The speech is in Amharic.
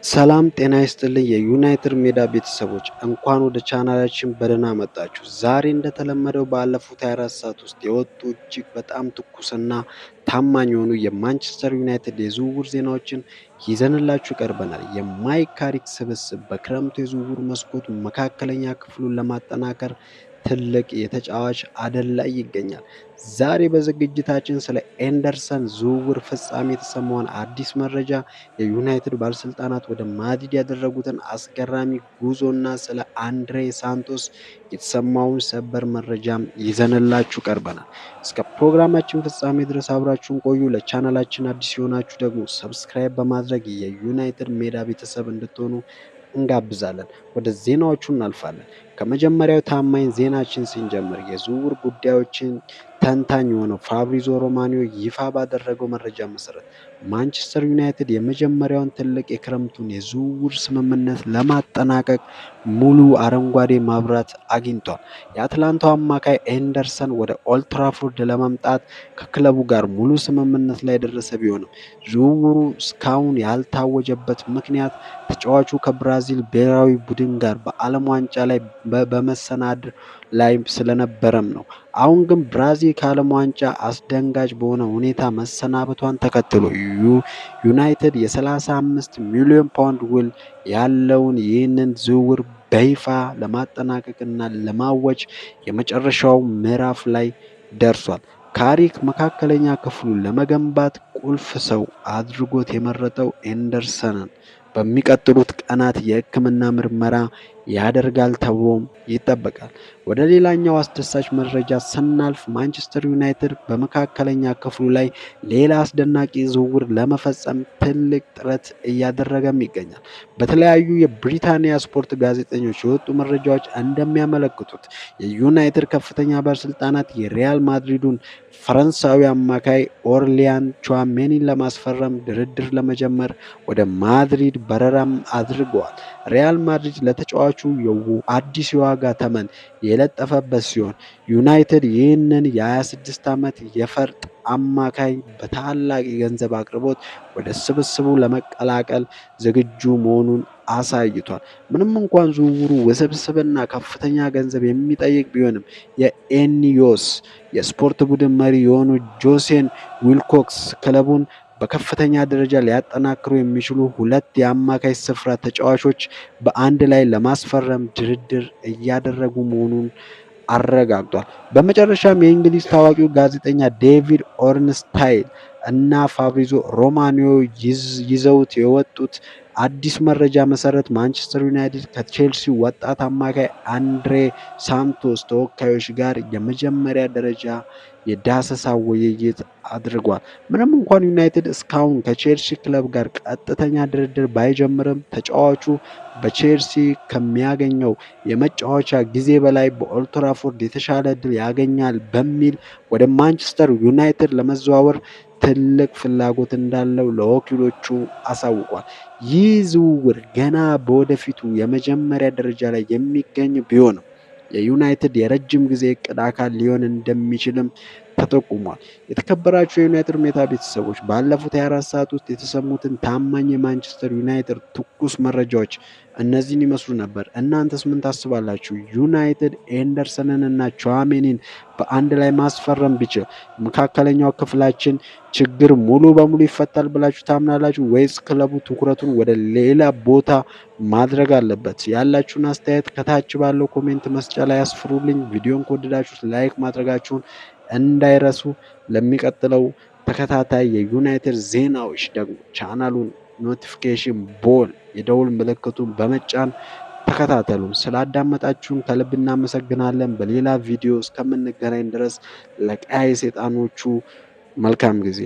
ሰላም ጤና ይስጥልኝ የዩናይትድ ሜዳ ቤተሰቦች እንኳን ወደ ቻናላችን በደህና መጣችሁ። ዛሬ እንደተለመደው ባለፉት 24 ሰዓት ውስጥ የወጡ እጅግ በጣም ትኩስና ታማኝ የሆኑ የማንቸስተር ዩናይትድ የዝውውር ዜናዎችን ይዘንላችሁ ቀርበናል። የማይክ ካሪክ ስብስብ በክረምቱ የዝውውር መስኮት መካከለኛ ክፍሉን ለማጠናከር ትልቅ የተጫዋች አደን ላይ ይገኛል። ዛሬ በዝግጅታችን ስለ ኤንደርሰን ዝውውር ፍጻሜ የተሰማውን አዲስ መረጃ፣ የዩናይትድ ባለስልጣናት ወደ ማድሪድ ያደረጉትን አስገራሚ ጉዞና ስለ አንድሬ ሳንቶስ የተሰማውን ሰበር መረጃም ይዘንላችሁ ቀርበናል። እስከ ፕሮግራማችን ፍጻሜ ድረስ አብራችሁን ቆዩ። ለቻናላችን አዲስ የሆናችሁ ደግሞ ሰብስክራይብ በማድረግ የዩናይትድ ሜዳ ቤተሰብ እንድትሆኑ እንጋብዛለን። ወደ ዜናዎቹ እናልፋለን። ከመጀመሪያው ታማኝ ዜናችን ስንጀምር የዝውውር ጉዳዮችን ተንታኝ የሆነው ፋብሪዞ ሮማኒዮ ይፋ ባደረገው መረጃ መሰረት ማንቸስተር ዩናይትድ የመጀመሪያውን ትልቅ የክረምቱን የዝውውር ስምምነት ለማጠናቀቅ ሙሉ አረንጓዴ ማብራት አግኝቷል። የአትላንታው አማካይ ኤንደርሰን ወደ ኦልድ ትራፎርድ ለመምጣት ከክለቡ ጋር ሙሉ ስምምነት ላይ የደረሰ ቢሆንም ዝውውሩ እስካሁን ያልታወጀበት ምክንያት ተጫዋቹ ከብራዚል ብሔራዊ ቡድን ጋር በዓለም ዋንጫ ላይ በመሰናድር ላይ ስለነበረም ነው። አሁን ግን ብራዚል ከዓለም ዋንጫ አስደንጋጭ በሆነ ሁኔታ መሰናበቷን ተከትሎ ዩናይትድ የ35 ሚሊዮን ፓውንድ ውል ያለውን ይህንን ዝውውር በይፋ ለማጠናቀቅና ለማወጅ የመጨረሻው ምዕራፍ ላይ ደርሷል። ካሪክ መካከለኛ ክፍሉን ለመገንባት ቁልፍ ሰው አድርጎት የመረጠው ኤንደርሰንን በሚቀጥሉት ቀናት የሕክምና ምርመራ ያደርጋል ተብሎም ይጠበቃል። ወደ ሌላኛው አስደሳች መረጃ ስናልፍ ማንቸስተር ዩናይትድ በመካከለኛ ክፍሉ ላይ ሌላ አስደናቂ ዝውውር ለመፈጸም ትልቅ ጥረት እያደረገም ይገኛል። በተለያዩ የብሪታንያ ስፖርት ጋዜጠኞች የወጡ መረጃዎች እንደሚያመለክቱት የዩናይትድ ከፍተኛ ባለስልጣናት የሪያል ማድሪዱን ፈረንሳዊ አማካይ ኦርሊያን ቹዋሜኒን ለማስፈረም ድርድር ለመጀመር ወደ ማድሪድ በረራም አድርገዋል። ሪያል ማድሪድ ለተጫዋቹ አዲስ የዋጋ ተመን የለጠፈበት ሲሆን ዩናይትድ ይህንን የ26 ዓመት የፈርጥ አማካይ በታላቅ የገንዘብ አቅርቦት ወደ ስብስቡ ለመቀላቀል ዝግጁ መሆኑን አሳይቷል። ምንም እንኳን ዝውውሩ ውስብስብና ከፍተኛ ገንዘብ የሚጠይቅ ቢሆንም የኤኒዮስ የስፖርት ቡድን መሪ የሆኑ ጆሴን ዊልኮክስ ክለቡን በከፍተኛ ደረጃ ሊያጠናክሩ የሚችሉ ሁለት የአማካይ ስፍራ ተጫዋቾች በአንድ ላይ ለማስፈረም ድርድር እያደረጉ መሆኑን አረጋግጧል። በመጨረሻም የእንግሊዝ ታዋቂው ጋዜጠኛ ዴቪድ ኦርንስታይን እና ፋብሪዞ ሮማኒዮ ይዘውት የወጡት አዲስ መረጃ መሰረት ማንቸስተር ዩናይትድ ከቼልሲ ወጣት አማካይ አንድሬ ሳንቶስ ተወካዮች ጋር የመጀመሪያ ደረጃ የዳሰሳ ውይይት አድርጓል። ምንም እንኳን ዩናይትድ እስካሁን ከቼልሲ ክለብ ጋር ቀጥተኛ ድርድር ባይጀምርም ተጫዋቹ በቼልሲ ከሚያገኘው የመጫወቻ ጊዜ በላይ በኦልድ ትራፎርድ የተሻለ እድል ያገኛል በሚል ወደ ማንቸስተር ዩናይትድ ለመዘዋወር ትልቅ ፍላጎት እንዳለው ለወኪሎቹ አሳውቋል። ይህ ዝውውር ገና በወደፊቱ የመጀመሪያ ደረጃ ላይ የሚገኝ ቢሆንም የዩናይትድ የረጅም ጊዜ እቅድ አካል ሊሆን እንደሚችልም ተጠቁሟል። የተከበራችሁ የዩናይትድ ሜታ ቤተሰቦች ባለፉት 24 ሰዓት ውስጥ የተሰሙትን ታማኝ የማንቸስተር ዩናይትድ ትኩስ መረጃዎች እነዚህን ይመስሉ ነበር። እናንተስ ምን ታስባላችሁ? ዩናይትድ ኤንደርሰንን እና ቹዋሜኒን በአንድ ላይ ማስፈረም ቢችል መካከለኛው ክፍላችን ችግር ሙሉ በሙሉ ይፈታል ብላችሁ ታምናላችሁ ወይስ ክለቡ ትኩረቱን ወደ ሌላ ቦታ ማድረግ አለበት? ያላችሁን አስተያየት ከታች ባለው ኮሜንት መስጫ ላይ አስፍሩልኝ። ቪዲዮን ከወደዳችሁት ላይክ ማድረጋችሁን እንዳይረሱ። ለሚቀጥለው ተከታታይ የዩናይትድ ዜናዎች ደግሞ ቻናሉን ኖቲፊኬሽን ቦል የደውል ምልክቱን በመጫን ተከታተሉን። ስላዳመጣችሁን ከልብ እናመሰግናለን። በሌላ ቪዲዮ እስከምንገናኝ ድረስ ለቀያይ ሰይጣኖቹ መልካም ጊዜ